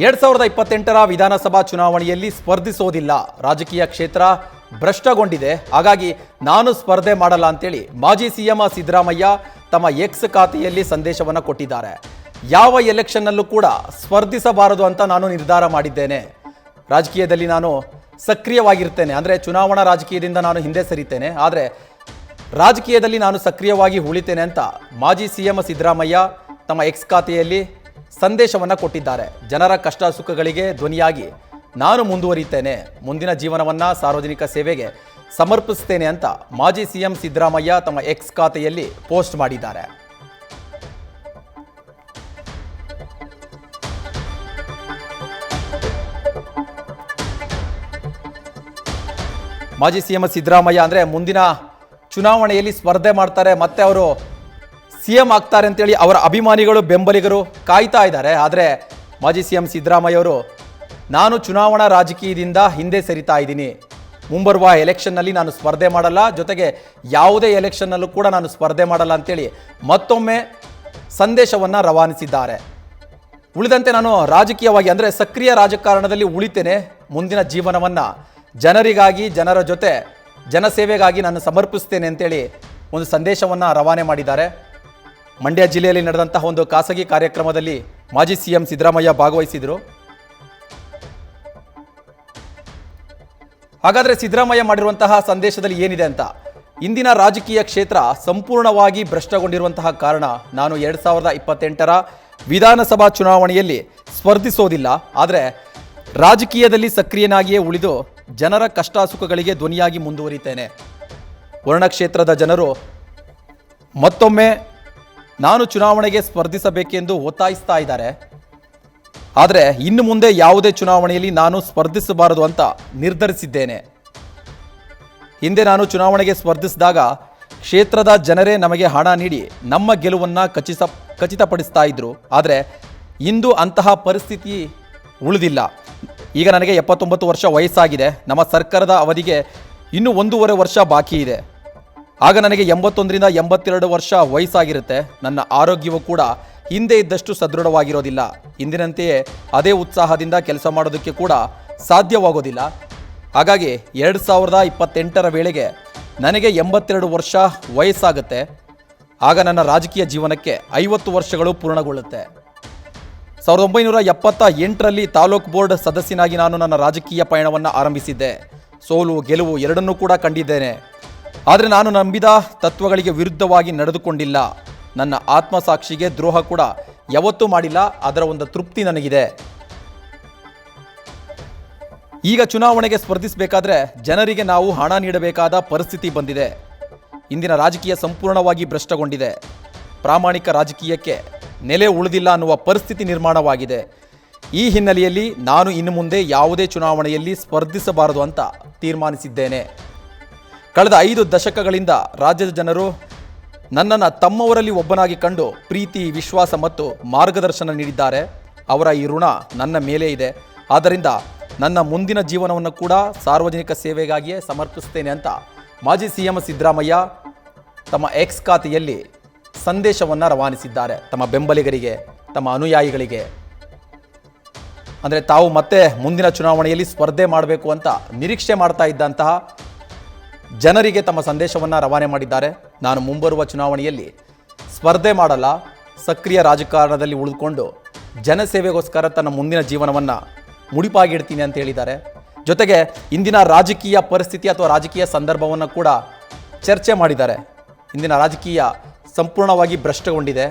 2028ರ ವಿಧಾನಸಭಾ ಚುನಾವಣೆಯಲ್ಲಿ ಸ್ಪರ್ಧಿಸೋದಿಲ್ಲ, ರಾಜಕೀಯ ಕ್ಷೇತ್ರ ಭ್ರಷ್ಟಗೊಂಡಿದೆ, ಹಾಗಾಗಿ ನಾನು ಸ್ಪರ್ಧೆ ಮಾಡಲ್ಲ ಅಂತೇಳಿ ಮಾಜಿ ಸಿಎಂ ಸಿದ್ದರಾಮಯ್ಯ ತಮ್ಮ ಎಕ್ಸ್ ಖಾತೆಯಲ್ಲಿ ಸಂದೇಶವನ್ನು ಕೊಟ್ಟಿದ್ದಾರೆ. ಯಾವ ಎಲೆಕ್ಷನ್ನಲ್ಲೂ ಕೂಡ ಸ್ಪರ್ಧಿಸಬಾರದು ಅಂತ ನಾನು ನಿರ್ಧಾರ ಮಾಡಿದ್ದೇನೆ. ರಾಜಕೀಯದಲ್ಲಿ ನಾನು ಸಕ್ರಿಯವಾಗಿರ್ತೇನೆ, ಅಂದರೆ ಚುನಾವಣಾ ರಾಜಕೀಯದಿಂದ ನಾನು ಹಿಂದೆ ಸರಿತೇನೆ, ಆದರೆ ರಾಜಕೀಯದಲ್ಲಿ ನಾನು ಸಕ್ರಿಯವಾಗಿ ಉಳಿತೇನೆ ಅಂತ ಮಾಜಿ ಸಿಎಂ ಸಿದ್ದರಾಮಯ್ಯ ತಮ್ಮ ಎಕ್ಸ್ ಖಾತೆಯಲ್ಲಿ ಸಂದೇಶವನ್ನು ಕೊಟ್ಟಿದ್ದಾರೆ. ಜನರ ಕಷ್ಟ ಸುಖಗಳಿಗೆ ಧ್ವನಿಯಾಗಿ ನಾನು ಮುಂದುವರಿತೇನೆ, ಮುಂದಿನ ಜೀವನವನ್ನು ಸಾರ್ವಜನಿಕ ಸೇವೆಗೆ ಸಮರ್ಪಿಸ್ತೇನೆ ಅಂತ ಮಾಜಿ ಸಿಎಂ ಸಿದ್ದರಾಮಯ್ಯ ತಮ್ಮ ಎಕ್ಸ್ ಖಾತೆಯಲ್ಲಿ ಪೋಸ್ಟ್ ಮಾಡಿದ್ದಾರೆ. ಮಾಜಿ ಸಿಎಂ ಸಿದ್ದರಾಮಯ್ಯ ಅಂದರೆ ಮುಂದಿನ ಚುನಾವಣೆಯಲ್ಲಿ ಸ್ಪರ್ಧೆ ಮಾಡ್ತಾರೆ, ಮತ್ತೆ ಅವರು ಸಿಎಂ ಆಗ್ತಾರೆ ಅಂತೇಳಿ ಅವರ ಅಭಿಮಾನಿಗಳು ಬೆಂಬಲಿಗರು ಕಾಯ್ತಾ ಇದ್ದಾರೆ. ಆದರೆ ಮಾಜಿ ಸಿಎಂ ಸಿದ್ದರಾಮಯ್ಯ ಅವರು ನಾನು ಚುನಾವಣಾ ರಾಜಕೀಯದಿಂದ ಹಿಂದೆ ಸರಿತಾ ಇದ್ದೀನಿ, ಮುಂಬರುವ ಎಲೆಕ್ಷನ್ನಲ್ಲಿ ನಾನು ಸ್ಪರ್ಧೆ ಮಾಡಲ್ಲ, ಜೊತೆಗೆ ಯಾವುದೇ ಎಲೆಕ್ಷನ್ನಲ್ಲೂ ಕೂಡ ನಾನು ಸ್ಪರ್ಧೆ ಮಾಡಲ್ಲ ಅಂತೇಳಿ ಮತ್ತೊಮ್ಮೆ ಸಂದೇಶವನ್ನು ರವಾನಿಸಿದ್ದಾರೆ. ಉಳಿದಂತೆ ನಾನು ರಾಜಕೀಯವಾಗಿ ಅಂದರೆ ಸಕ್ರಿಯ ರಾಜಕಾರಣದಲ್ಲಿ ಉಳಿತೇನೆ, ಮುಂದಿನ ಜೀವನವನ್ನು ಜನರಿಗಾಗಿ, ಜನರ ಜೊತೆ ಜನಸೇವೆಗಾಗಿ ನಾನು ಸಮರ್ಪಿಸ್ತೇನೆ ಅಂತೇಳಿ ಒಂದು ಸಂದೇಶವನ್ನು ರವಾನೆ ಮಾಡಿದ್ದಾರೆ. ಮಂಡ್ಯ ಜಿಲ್ಲೆಯಲ್ಲಿ ನಡೆದಂತಹ ಒಂದು ಖಾಸಗಿ ಕಾರ್ಯಕ್ರಮದಲ್ಲಿ ಮಾಜಿ ಸಿಎಂ ಸಿದ್ದರಾಮಯ್ಯ ಭಾಗವಹಿಸಿದರು. ಹಾಗಾದರೆ ಸಿದ್ದರಾಮಯ್ಯ ಮಾಡಿರುವಂತಹ ಸಂದೇಶದಲ್ಲಿ ಏನಿದೆ ಅಂತ, ಇಂದಿನ ರಾಜಕೀಯ ಕ್ಷೇತ್ರ ಸಂಪೂರ್ಣವಾಗಿ ಭ್ರಷ್ಟಗೊಂಡಿರುವಂತಹ ಕಾರಣ ನಾನು 2028ರ ವಿಧಾನಸಭಾ ಚುನಾವಣೆಯಲ್ಲಿ ಸ್ಪರ್ಧಿಸೋದಿಲ್ಲ, ಆದರೆ ರಾಜಕೀಯದಲ್ಲಿ ಸಕ್ರಿಯನಾಗಿಯೇ ಉಳಿದು ಜನರ ಕಷ್ಟ ಸುಖಗಳಿಗೆ ಧ್ವನಿಯಾಗಿ ಮುಂದುವರಿತೇನೆ. ವರ್ಣ ಕ್ಷೇತ್ರದ ಜನರು ಮತ್ತೊಮ್ಮೆ ನಾನು ಚುನಾವಣೆಗೆ ಸ್ಪರ್ಧಿಸಬೇಕೆಂದು ಒತ್ತಾಯಿಸ್ತಾ ಇದ್ದಾರೆ. ಆದರೆ ಇನ್ನು ಮುಂದೆ ಯಾವುದೇ ಚುನಾವಣೆಯಲ್ಲಿ ನಾನು ಸ್ಪರ್ಧಿಸಬಾರದು ಅಂತ ನಿರ್ಧರಿಸಿದ್ದೇನೆ. ಹಿಂದೆ ನಾನು ಚುನಾವಣೆಗೆ ಸ್ಪರ್ಧಿಸಿದಾಗ ಕ್ಷೇತ್ರದ ಜನರೇ ನಮಗೆ ಹಣ ನೀಡಿ ನಮ್ಮ ಗೆಲುವನ್ನು ಖಚಿತಪಡಿಸ್ತಾ ಇದ್ರು. ಆದರೆ ಇಂದು ಅಂತಹ ಪರಿಸ್ಥಿತಿ ಉಳಿದಿಲ್ಲ. ಈಗ ನನಗೆ 79 ವರ್ಷ ವಯಸ್ಸಾಗಿದೆ. ನಮ್ಮ ಸರ್ಕಾರದ ಅವಧಿಗೆ ಇನ್ನೂ 1.5 ವರ್ಷ ಬಾಕಿ ಇದೆ. ಆಗ ನನಗೆ 81ರಿಂದ 82 ವರ್ಷ ವಯಸ್ಸಾಗಿರುತ್ತೆ. ನನ್ನ ಆರೋಗ್ಯವೂ ಕೂಡ ಹಿಂದೆ ಇದ್ದಷ್ಟು ಸದೃಢವಾಗಿರೋದಿಲ್ಲ. ಇಂದಿನಂತೆಯೇ ಅದೇ ಉತ್ಸಾಹದಿಂದ ಕೆಲಸ ಮಾಡೋದಕ್ಕೆ ಕೂಡ ಸಾಧ್ಯವಾಗೋದಿಲ್ಲ. ಹಾಗಾಗಿ 2028ರ ವೇಳೆಗೆ ನನಗೆ 82 ವರ್ಷ ವಯಸ್ಸಾಗುತ್ತೆ. ಆಗ ನನ್ನ ರಾಜಕೀಯ ಜೀವನಕ್ಕೆ 50 ವರ್ಷಗಳು ಪೂರ್ಣಗೊಳ್ಳುತ್ತೆ. 1978ರಲ್ಲಿ ತಾಲೂಕು ಬೋರ್ಡ್ ಸದಸ್ಯನಾಗಿ ನಾನು ನನ್ನ ರಾಜಕೀಯ ಪಯಣವನ್ನು ಆರಂಭಿಸಿದ್ದೆ. ಸೋಲು ಗೆಲುವು ಎರಡನ್ನೂ ಕೂಡ ಕಂಡಿದ್ದೇನೆ. ಆದರೆ ನಾನು ನಂಬಿದ ತತ್ವಗಳಿಗೆ ವಿರುದ್ಧವಾಗಿ ನಡೆದುಕೊಂಡಿಲ್ಲ. ನನ್ನ ಆತ್ಮಸಾಕ್ಷಿಗೆ ದ್ರೋಹ ಕೂಡ ಯಾವತ್ತೂ ಮಾಡಿಲ್ಲ. ಅದರ ಒಂದು ತೃಪ್ತಿ ನನಗಿದೆ. ಈಗ ಚುನಾವಣೆಗೆ ಸ್ಪರ್ಧಿಸಬೇಕಾದ್ರೆ ಜನರಿಗೆ ನಾವು ಹಣ ನೀಡಬೇಕಾದ ಪರಿಸ್ಥಿತಿ ಬಂದಿದೆ. ಇಂದಿನ ರಾಜಕೀಯ ಸಂಪೂರ್ಣವಾಗಿ ಭ್ರಷ್ಟಗೊಂಡಿದೆ. ಪ್ರಾಮಾಣಿಕ ರಾಜಕೀಯಕ್ಕೆ ನೆಲೆ ಉಳಿದಿಲ್ಲ ಅನ್ನುವ ಪರಿಸ್ಥಿತಿ ನಿರ್ಮಾಣವಾಗಿದೆ. ಈ ಹಿನ್ನೆಲೆಯಲ್ಲಿ ನಾನು ಇನ್ನು ಮುಂದೆ ಯಾವುದೇ ಚುನಾವಣೆಯಲ್ಲಿ ಸ್ಪರ್ಧಿಸಬಾರದು ಅಂತ ತೀರ್ಮಾನಿಸಿದ್ದೇನೆ. ಕಳೆದ 5 ದಶಕಗಳಿಂದ ರಾಜ್ಯದ ಜನರು ನನ್ನನ್ನು ತಮ್ಮವರಲ್ಲಿ ಒಬ್ಬನಾಗಿ ಕಂಡು ಪ್ರೀತಿ, ವಿಶ್ವಾಸ ಮತ್ತು ಮಾರ್ಗದರ್ಶನ ನೀಡಿದ್ದಾರೆ. ಅವರ ಈ ಋಣ ನನ್ನ ಮೇಲೆ ಇದೆ. ಆದ್ದರಿಂದ ನನ್ನ ಮುಂದಿನ ಜೀವನವನ್ನು ಕೂಡ ಸಾರ್ವಜನಿಕ ಸೇವೆಗಾಗಿಯೇ ಸಮರ್ಪಿಸ್ತೇನೆ ಅಂತ ಮಾಜಿ ಸಿಎಂ ಸಿದ್ದರಾಮಯ್ಯ ತಮ್ಮ ಎಕ್ಸ್ ಖಾತೆಯಲ್ಲಿ ಸಂದೇಶವನ್ನು ರವಾನಿಸಿದ್ದಾರೆ. ತಮ್ಮ ಬೆಂಬಲಿಗರಿಗೆ, ತಮ್ಮ ಅನುಯಾಯಿಗಳಿಗೆ, ಅಂದರೆ ತಾವು ಮತ್ತೆ ಮುಂದಿನ ಚುನಾವಣೆಯಲ್ಲಿ ಸ್ಪರ್ಧೆ ಮಾಡಬೇಕು ಅಂತ ನಿರೀಕ್ಷೆ ಮಾಡ್ತಾ ಇದ್ದಂತಹ ಜನರಿಗೆ ತಮ್ಮ ಸಂದೇಶವನ್ನು ರವಾನೆ ಮಾಡಿದ್ದಾರೆ. ನಾನು ಮುಂಬರುವ ಚುನಾವಣೆಯಲ್ಲಿ ಸ್ಪರ್ಧೆ ಮಾಡಲ್ಲ, ಸಕ್ರಿಯ ರಾಜಕಾರಣದಲ್ಲಿ ಉಳಿದುಕೊಂಡು ಜನಸೇವೆಗೋಸ್ಕರ ತನ್ನ ಮುಂದಿನ ಜೀವನವನ್ನು ಮುಡಿಪಾಗಿಡ್ತೀನಿ ಅಂತ ಹೇಳಿದ್ದಾರೆ. ಜೊತೆಗೆ ಇಂದಿನ ರಾಜಕೀಯ ಪರಿಸ್ಥಿತಿ ಅಥವಾ ರಾಜಕೀಯ ಸಂದರ್ಭವನ್ನು ಕೂಡ ಚರ್ಚೆ ಮಾಡಿದ್ದಾರೆ. ಇಂದಿನ ರಾಜಕೀಯ ಸಂಪೂರ್ಣವಾಗಿ ಭ್ರಷ್ಟಗೊಂಡಿದೆ.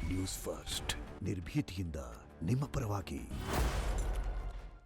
ನ್ಯೂಸ್ ಫಸ್ಟ್ ನಿರ್ಭೀತಿಯಿಂದ ನಿಮ್ಮ ಪರವಾಗಿ.